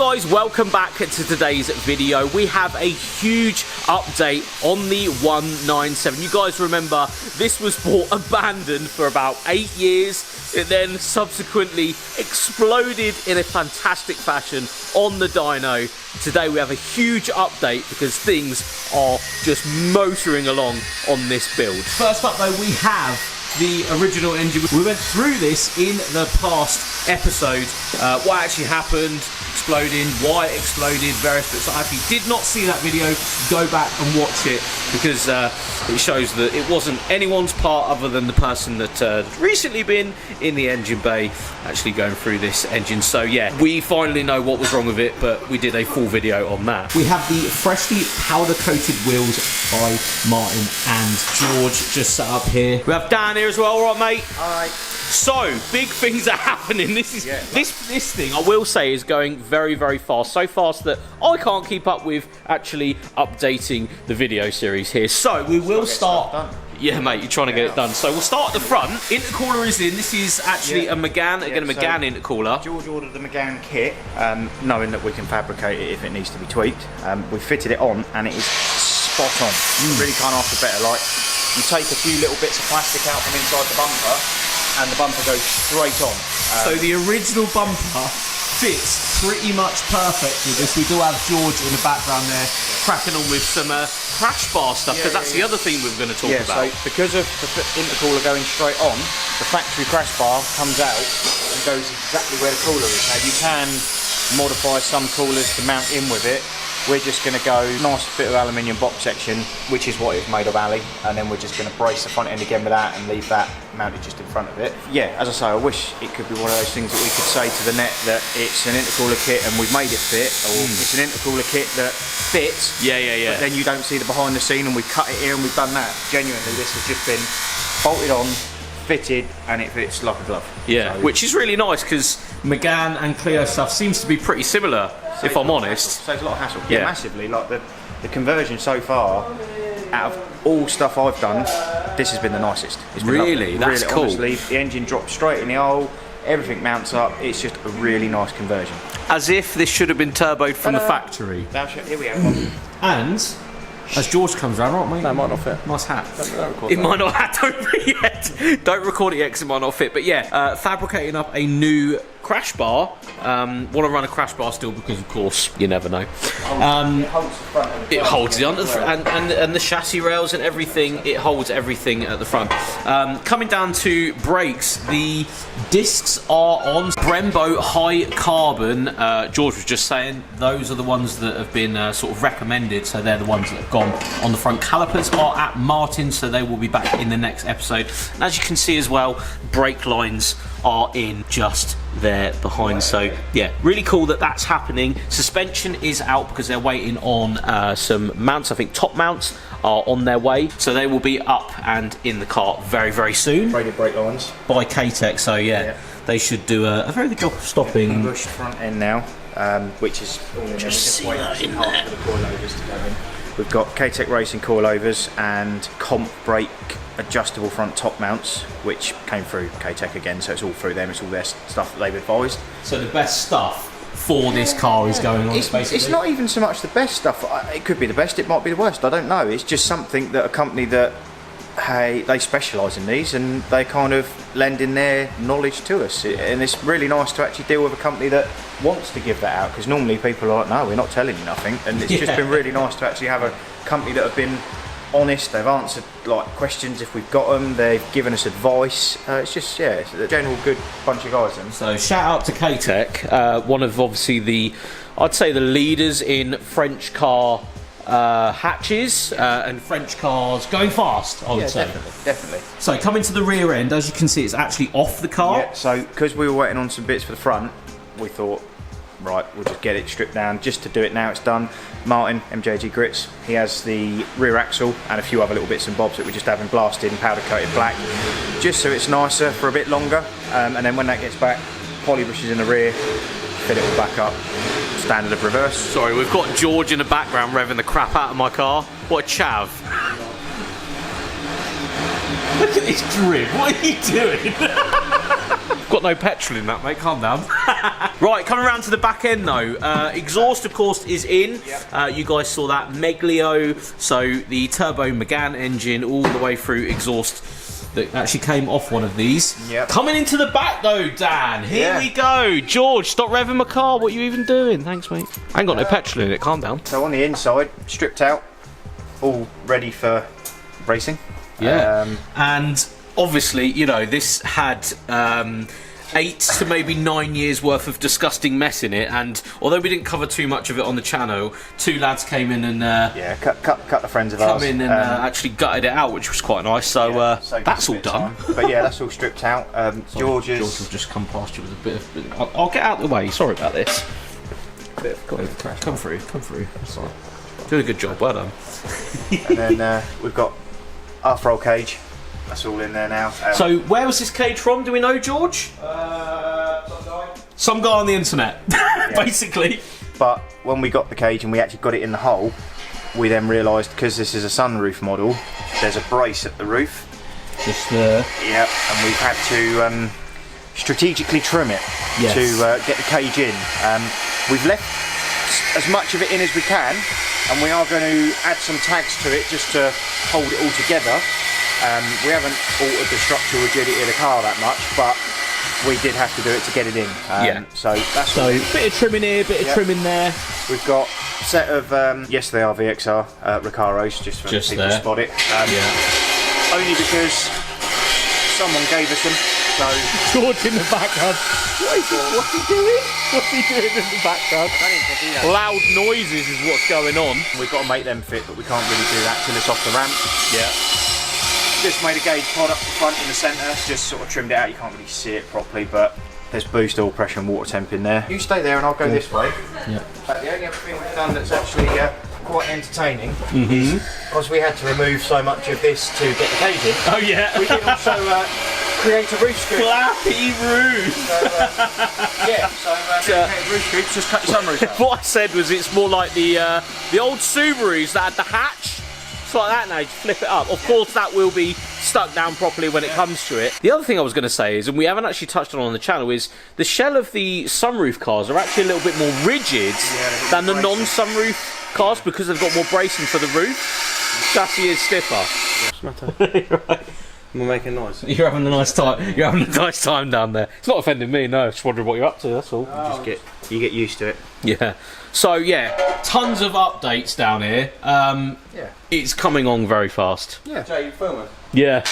guys, welcome back to today's video. We have a huge update on the 197. You guys remember this was bought abandoned for about 8 years. It then subsequently exploded in a fantastic fashion on the dyno. Today we have a huge update because things are just motoring along on this build. First up though, we have the original engine. We went through this in the past episode, what actually happened, exploding, why it exploded, various bits. I actually did not see that video. Go back and watch it because it shows that it wasn't anyone's part other than the person that recently been in the engine bay actually going through this engine. So yeah, we finally know what was wrong with it, but we did a full video on that. We have the freshly powder coated wheels by Martin and George just set up here. We have Dan here as well. All right, mate? All right. So big things are happening. This is this thing I will say is going very, very fast. So fast that I can't keep up with actually updating the video series here. So we will start. Yeah, mate, you're trying to get it done. So we'll start at the front. Intercooler is in. This is actually a Megane, again, a Megane intercooler. George ordered the Megane kit, knowing that we can fabricate it if it needs to be tweaked. We fitted it on, and it is spot on. Really can't ask for better. Like, you take a few little bits of plastic out from inside the bumper, and the bumper goes straight on. So the original bumper fits pretty much perfect with this. We do have George in the background there cracking on with some crash bar stuff, because that's the other thing we're going to talk about. So because of the intercooler going straight on, the factory crash bar comes out and goes exactly where the cooler is. Now you can modify some coolers to mount in with it. We're just going to go nice bit of aluminium box section, which is what it's made of, Ali, and then we're just going to brace the front end again with that and leave that mounted just in front of it. Yeah, as I say, I wish it could be one of those things that we could say to the net that it's an intercooler kit and we've made it fit, or it's an intercooler kit that fits. Yeah. But then you don't see the behind the scene and we've cut it here and we've done that. Genuinely, this has just been bolted on, fitted, and it fits like a glove. Yeah, so, which is really nice because Megane and Clio stuff seems to be pretty similar, if I'm honest. Saves a lot of hassle. Yeah, massively. Like the conversion so far, out of all stuff I've done, this has been the nicest. It's been really? That's cool. Honestly, the engine drops straight in the hole, everything mounts up. It's just a really nice conversion. As if this should have been turboed from the factory. Here we go. And as George comes around, right, mate? That might not fit. Nice hat. It might not. Don't record it yet because it might not fit. But yeah, fabricating up a new crash bar. Want to run a crash bar still because, of course, you never know. It holds the front and the chassis rails and everything. It holds everything at the front. Coming down to brakes, the discs are on Brembo high carbon. George was just saying those are the ones that have been sort of recommended, so they're the ones that have gone on the front. Calipers are at Martin, so they will be back in the next episode. And as you can see as well, brake lines are in just there behind. So yeah, really cool that that's happening. Suspension is out because they're waiting on some mounts. I think top mounts are on their way, so they will be up and in the car very, very soon. Braided brake lines by K-Tech. So yeah, they should do a very good job of stopping. Bushed front end now, which is just see that in there. For the coilovers to go in. We've got K-Tech Racing coilovers and comp brake adjustable front top mounts, which came through K-Tech again, so it's all through them. It's all their stuff that they've advised. So the best stuff for this car is going on, basically? It's not even so much the best stuff. It could be the best, it might be the worst, I don't know. It's just something that a company that, hey, they specialise in these and they kind of lend in their knowledge to us. And it's really nice to actually deal with a company that wants to give that out, because normally people are like, no, we're not telling you nothing. And it's just been really nice to actually have a company that have been honest. They've answered like questions if we've got them. They've given us advice. It's just, yeah, it's a general good bunch of guys. Then. So shout out to K-Tech, one of obviously I'd say the leaders in French car hatches and French cars going fast, I would say. Definitely. So coming to the rear end, as you can see, it's actually off the car. Yeah, so because we were waiting on some bits for the front, we thought, right, we'll just get it stripped down just to do it now. It's done. Martin, MJG Grits, he has the rear axle and a few other little bits and bobs that we're just having blasted and powder coated black, just so it's nicer for a bit longer. And then when that gets back, poly brushes in the rear, fit it all back up, standard of reverse. Sorry, we've got George in the background revving the crap out of my car. What a chav. Look at this drip, what are you doing? Got no petrol in that, mate. Calm down. Right, coming around to the back end though. Exhaust, of course, is in. Yep. You guys saw that Meglio, so the turbo Megane engine all the way through exhaust that actually came off one of these. Yep. Coming into the back though, Dan. Here we go. George, stop revving my car. What are you even doing? Thanks, mate. I ain't got no petrol in it. Calm down. So on the inside, stripped out, all ready for racing. Yeah. And obviously, you know, this had 8 to maybe 9 years worth of disgusting mess in it, and although we didn't cover too much of it on the channel, 2 lads came in and cut the friends of ours. come in and actually gutted it out, which was quite nice. So that's all done. But yeah, that's all stripped out. George will just come past you with a bit of. I'll get out of the way. Sorry about this. Come through. Sorry. Doing a good job. Well done. And then we've got half roll cage. That's all in there now. So where was this cage from? Do we know, George? Some guy on the internet, basically. But when we got the cage and we actually got it in the hole, we then realised, because this is a sunroof model, there's a brace at the roof. Just there. Yeah, and we've had to strategically trim it to get the cage in. We've left as much of it in as we can, and we are going to add some tags to it just to hold it all together. We haven't altered the structural rigidity of the car that much, but we did have to do it to get it in. So that's bit of trimming here, bit of trimming there. We've got a set of yes, they are VXR Recaros, just for people to spot it. Only because someone gave us them. So George in the background. What's he doing? What's he doing in the background? Loud noises is what's going on. We've got to make them fit, but we can't really do that till it's off the ramp. Yeah. Just made a gauge pod up the front in the centre, just sort of trimmed it out. You can't really see it properly, but there's boost oil pressure and water temp in there. You stay there and I'll go this way. Yeah. But the only other thing we've done that's actually quite entertaining is, because we had to remove so much of this to get the cage in. Oh yeah. We did also create a roof scoop. Flappy roof. So roof scoops, just cut your sunroof out. What I said was it's more like the old Subarus that had the hatch. It's like that now, you flip it up. Of course that will be stuck down properly when it comes to it. The other thing I was going to say is, and we haven't actually touched on the channel, is the shell of the sunroof cars are actually a little bit more rigid than the non-sunroof cars because they've got more bracing for the roof. Chassis is stiffer. What's the matter? Right. We're making noise. You're having a nice time. You're having a nice time down there. It's not offending me, no. Just wondering what you're up to, that's all. You get used to it. Yeah. So yeah, tons of updates down here. It's coming on very fast. Yeah. Jay, you filming? Yeah.